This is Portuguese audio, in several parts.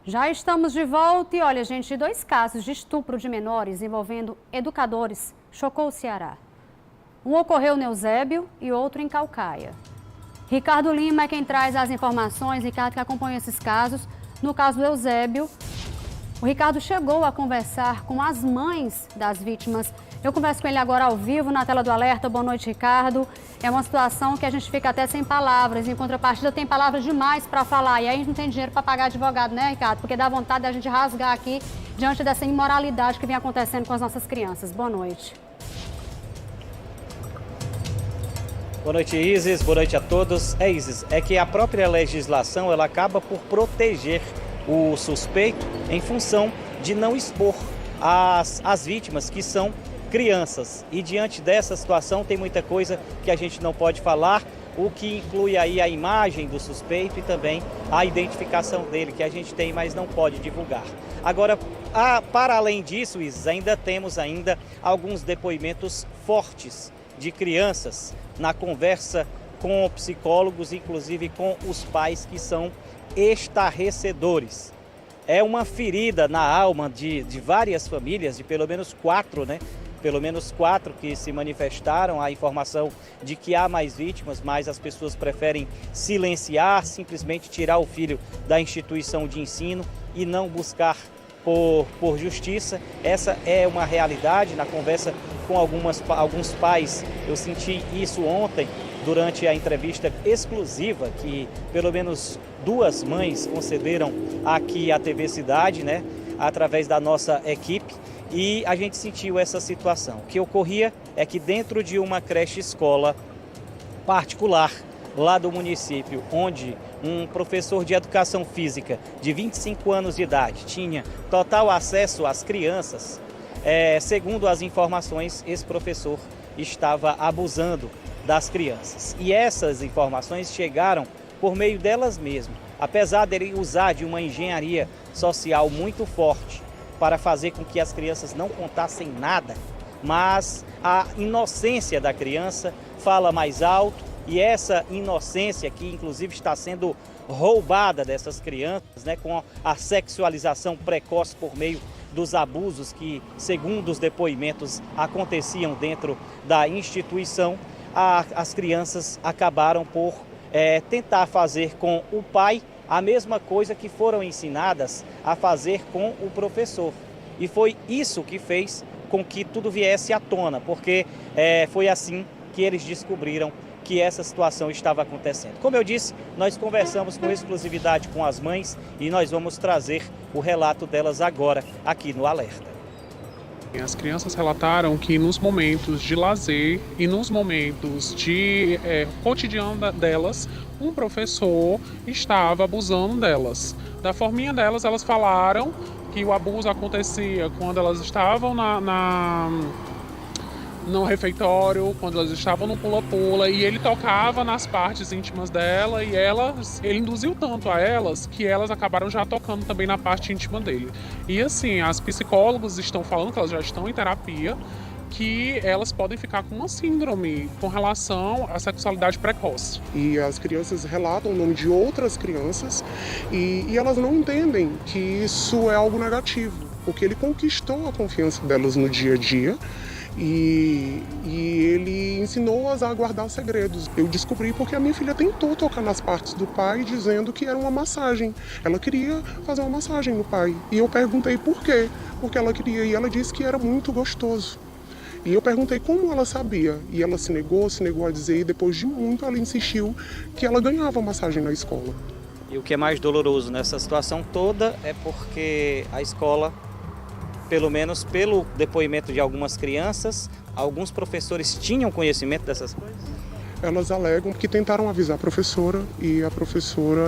Já estamos de volta e olha, gente, dois casos de estupro de menores envolvendo educadores chocou o Ceará. Um ocorreu no Eusébio e outro em Caucaia. Ricardo Lima é quem traz as informações, Ricardo, que acompanha esses casos. No caso do Eusébio, o Ricardo chegou a conversar com as mães das vítimas. Eu converso com ele agora ao vivo, na tela do Alerta. Boa noite, Ricardo. É uma situação que a gente fica até sem palavras. Em contrapartida, tem palavras demais para falar. E aí a gente não tem dinheiro para pagar advogado, né, Ricardo? Porque dá vontade da gente rasgar aqui diante dessa imoralidade que vem acontecendo com as nossas crianças. Boa noite. Boa noite, Isis. Boa noite a todos. Isis, é que a própria legislação ela acaba por proteger o suspeito em função de não expor as vítimas, que são crianças. E diante dessa situação tem muita coisa que a gente não pode falar, o que inclui aí a imagem do suspeito e também a identificação dele, que a gente tem, mas não pode divulgar. Agora, para além disso, Isis, ainda temos alguns depoimentos fortes de crianças na conversa com psicólogos, inclusive com os pais, que são estarrecedores. É uma ferida na alma de várias famílias, de pelo menos 4, né? Pelo menos 4 que se manifestaram. A informação de que há mais vítimas, mas as pessoas preferem silenciar, simplesmente tirar o filho da instituição de ensino e não buscar por justiça. Essa é uma realidade. Na conversa com alguns pais, eu senti isso ontem, durante a entrevista exclusiva que pelo menos 2 mães concederam aqui à TV Cidade, né, através da nossa equipe, e a gente sentiu essa situação. O que ocorria é que dentro de uma creche-escola particular lá do município, onde um professor de educação física de 25 anos de idade tinha total acesso às crianças, segundo as informações, esse professor estava abusando das crianças. E essas informações chegaram por meio delas mesmas. Apesar dele usar de uma engenharia social muito forte para fazer com que as crianças não contassem nada, mas a inocência da criança fala mais alto, e essa inocência que inclusive está sendo roubada dessas crianças, né, com a sexualização precoce por meio dos abusos que, segundo os depoimentos, aconteciam dentro da instituição, as crianças acabaram por tentar fazer com o pai a mesma coisa que foram ensinadas a fazer com o professor. E foi isso que fez com que tudo viesse à tona, porque foi assim que eles descobriram que essa situação estava acontecendo. Como eu disse, nós conversamos com exclusividade com as mães e nós vamos trazer o relato delas agora aqui no Alerta. As crianças relataram que nos momentos de lazer e nos momentos de cotidiano delas, um professor estava abusando delas. Da forminha delas, elas falaram que o abuso acontecia quando elas estavam no refeitório, quando elas estavam no pula-pula, e ele tocava nas partes íntimas dela, e ele induziu tanto a elas que elas acabaram já tocando também na parte íntima dele. E assim, as psicólogas estão falando que elas já estão em terapia, que elas podem ficar com uma síndrome com relação à sexualidade precoce. E as crianças relatam o nome de outras crianças e elas não entendem que isso é algo negativo, porque ele conquistou a confiança delas no dia a dia. E ele ensinou-as a guardar segredos. Eu descobri porque a minha filha tentou tocar nas partes do pai dizendo que era uma massagem. Ela queria fazer uma massagem no pai. E eu perguntei por quê. Porque ela queria, e ela disse que era muito gostoso. E eu perguntei como ela sabia. E ela se negou a dizer, e depois de muito ela insistiu que ela ganhava massagem na escola. E o que é mais doloroso nessa situação toda é porque a escola, pelo menos pelo depoimento de algumas crianças, alguns professores tinham conhecimento dessas coisas? Elas alegam que tentaram avisar a professora e a professora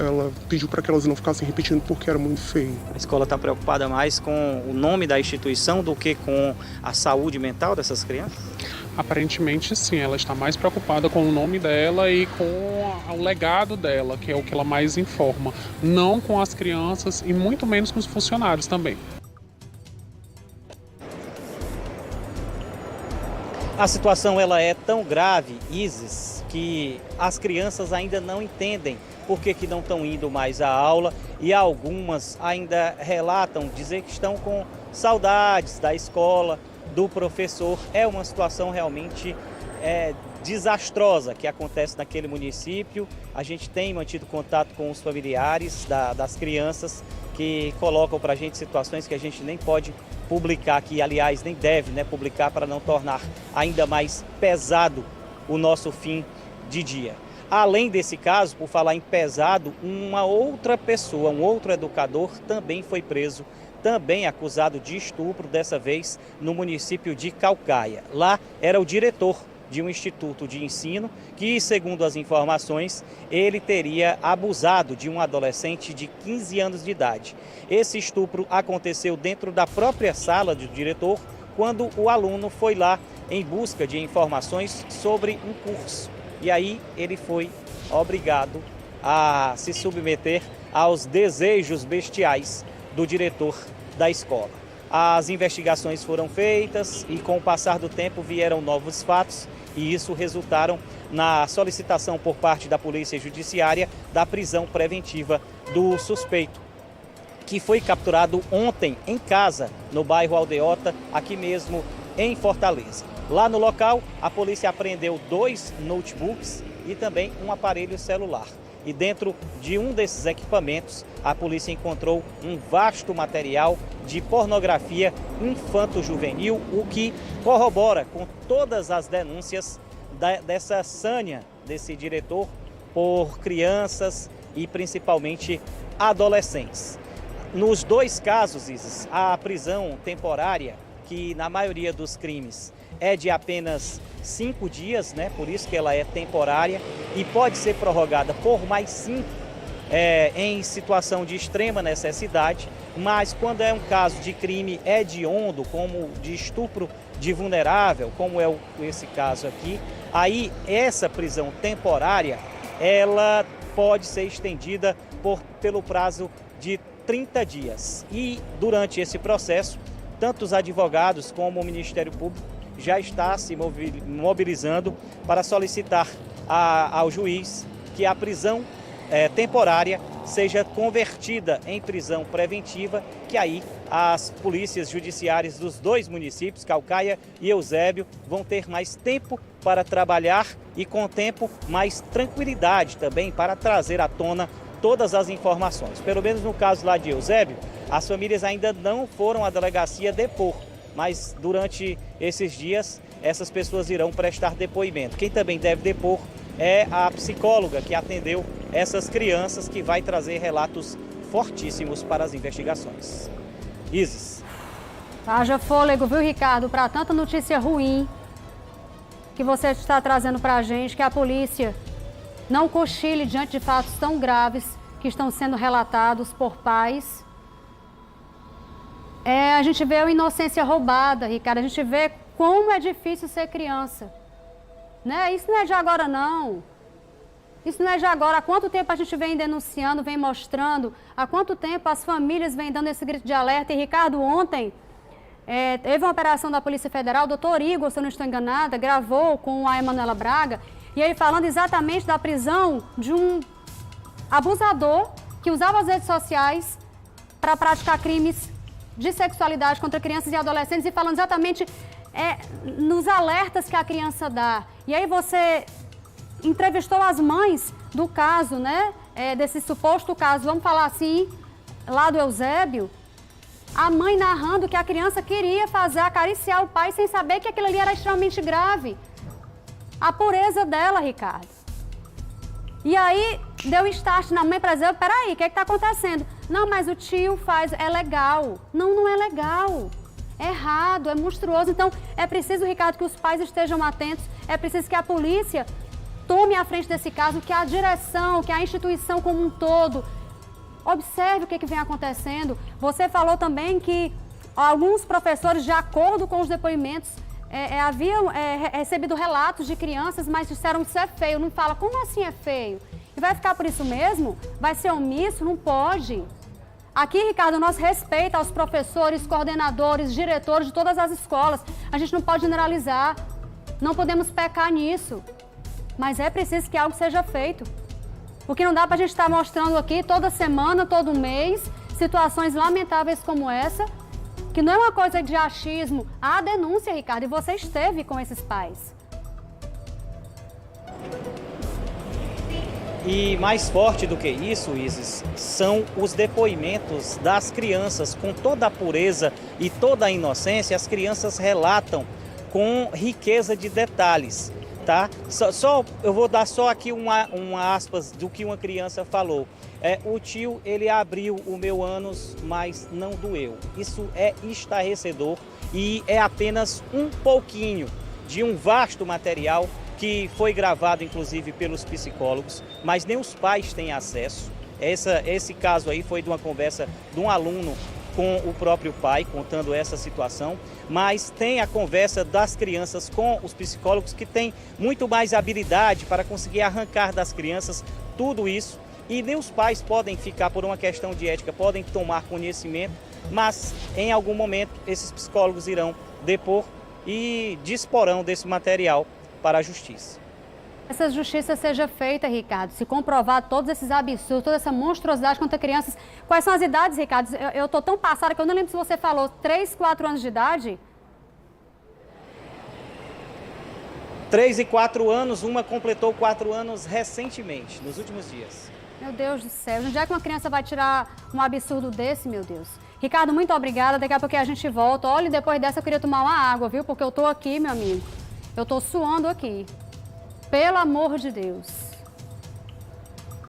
ela pediu para que elas não ficassem repetindo porque era muito feio. A escola está preocupada mais com o nome da instituição do que com a saúde mental dessas crianças? Aparentemente sim, ela está mais preocupada com o nome dela e com o legado dela, que é o que ela mais informa, não com as crianças e muito menos com os funcionários também. A situação ela é tão grave, Isis, que as crianças ainda não entendem por que não estão indo mais à aula, e algumas ainda relatam dizer que estão com saudades da escola, do professor. É uma situação realmente desastrosa que acontece naquele município. A gente tem mantido contato com os familiares das crianças que colocam para a gente situações que a gente nem pode publicar aqui, aliás, nem deve, né, publicar para não tornar ainda mais pesado o nosso fim de dia. Além desse caso, por falar em pesado, uma outra pessoa, um outro educador também foi preso, também acusado de estupro, dessa vez no município de Caucaia. Lá era o diretor de um instituto de ensino que, segundo as informações, ele teria abusado de um adolescente de 15 anos de idade. Esse estupro aconteceu dentro da própria sala do diretor, quando o aluno foi lá em busca de informações sobre um curso. E aí ele foi obrigado a se submeter aos desejos bestiais do diretor da escola. As investigações foram feitas e, com o passar do tempo, vieram novos fatos, e isso resultaram na solicitação por parte da Polícia Judiciária da prisão preventiva do suspeito, que foi capturado ontem em casa, no bairro Aldeota, aqui mesmo em Fortaleza. Lá no local, a polícia apreendeu 2 notebooks e também um aparelho celular. E dentro de um desses equipamentos, a polícia encontrou um vasto material de pornografia infanto-juvenil, o que corrobora com todas as denúncias dessa sanha desse diretor por crianças e principalmente adolescentes. Nos 2 casos, Isis, a prisão temporária, que na maioria dos crimes é de apenas 5 dias, né? Por isso que ela é temporária e pode ser prorrogada por mais 5 em situação de extrema necessidade, mas quando é um caso de crime hediondo, como de estupro de vulnerável, como é esse caso aqui, aí essa prisão temporária, ela pode ser estendida pelo prazo de 30 dias. E durante esse processo, tanto os advogados como o Ministério Público já está se mobilizando para solicitar ao juiz que a prisão temporária seja convertida em prisão preventiva, que aí as polícias judiciárias dos 2 municípios, Caucaia e Eusébio, vão ter mais tempo para trabalhar e, com o tempo, mais tranquilidade também para trazer à tona todas as informações. Pelo menos no caso lá de Eusébio, as famílias ainda não foram à delegacia depor, mas durante esses dias essas pessoas irão prestar depoimento. Quem também deve depor é a psicóloga que atendeu essas crianças, que vai trazer relatos fortíssimos para as investigações. Isis. Haja fôlego, viu, Ricardo, para tanta notícia ruim que você está trazendo para a gente, que a polícia não cochile diante de fatos tão graves que estão sendo relatados por pais. A gente vê a inocência roubada, Ricardo, a gente vê como é difícil ser criança. Né? Isso não é de agora, não. Isso não é de agora. Há quanto tempo a gente vem denunciando, vem mostrando? Há quanto tempo as famílias vêm dando esse grito de alerta? E, Ricardo, ontem teve uma operação da Polícia Federal, o doutor Igor, se eu não estou enganada, gravou com a Emanuela Braga, e ele falando exatamente da prisão de um abusador que usava as redes sociais para praticar crimes de sexualidade contra crianças e adolescentes, e falando exatamente nos alertas que a criança dá. E aí você entrevistou as mães do caso, né? Desse suposto caso, vamos falar assim, lá do Eusébio. A mãe narrando que a criança queria acariciar o pai sem saber que aquilo ali era extremamente grave. A pureza dela, Ricardo. E aí deu start na mãe para dizer, peraí, o que está acontecendo? Não, mas o tio faz, é legal. Não, não é legal. É errado, é monstruoso. Então, é preciso, Ricardo, que os pais estejam atentos. É preciso que a polícia tome a frente desse caso, que a direção, que a instituição como um todo observe o que vem acontecendo. Você falou também que alguns professores, de acordo com os depoimentos, haviam recebido relatos de crianças, mas disseram que isso é feio. Não fala, como assim é feio? E vai ficar por isso mesmo? Vai ser omisso? Não pode. Aqui, Ricardo, nosso respeito aos professores, coordenadores, diretores de todas as escolas. A gente não pode generalizar, não podemos pecar nisso. Mas é preciso que algo seja feito. O que não dá para a gente estar mostrando aqui toda semana, todo mês, situações lamentáveis como essa, que não é uma coisa de achismo. Há denúncia, Ricardo, e você esteve com esses pais. E mais forte do que isso, Isis, são os depoimentos das crianças. Com toda a pureza e toda a inocência, as crianças relatam com riqueza de detalhes, tá? Eu vou dar só aqui uma aspas do que uma criança falou. O tio, ele abriu o meu ânus, mas não doeu. Isso é estarrecedor e é apenas um pouquinho de um vasto material que foi gravado, inclusive, pelos psicólogos, mas nem os pais têm acesso. Esse caso aí foi de uma conversa de um aluno com o próprio pai, contando essa situação, mas tem a conversa das crianças com os psicólogos, que têm muito mais habilidade para conseguir arrancar das crianças tudo isso, e nem os pais podem ficar por uma questão de ética, podem tomar conhecimento, mas em algum momento esses psicólogos irão depor e disporão desse material para a justiça. Essa justiça seja feita, Ricardo, se comprovar todos esses absurdos, toda essa monstruosidade contra crianças. Quais são as idades, Ricardo? Eu estou tão passada que eu não lembro se você falou 3, 4 anos de idade? 3 e 4 anos, uma completou 4 anos recentemente, nos últimos dias. Meu Deus do céu, onde é que uma criança vai tirar um absurdo desse, meu Deus? Ricardo, muito obrigada, daqui a pouco a gente volta. Olha, depois dessa eu queria tomar uma água, viu? Porque eu tô aqui, meu amigo. Eu tô suando aqui. Pelo amor de Deus.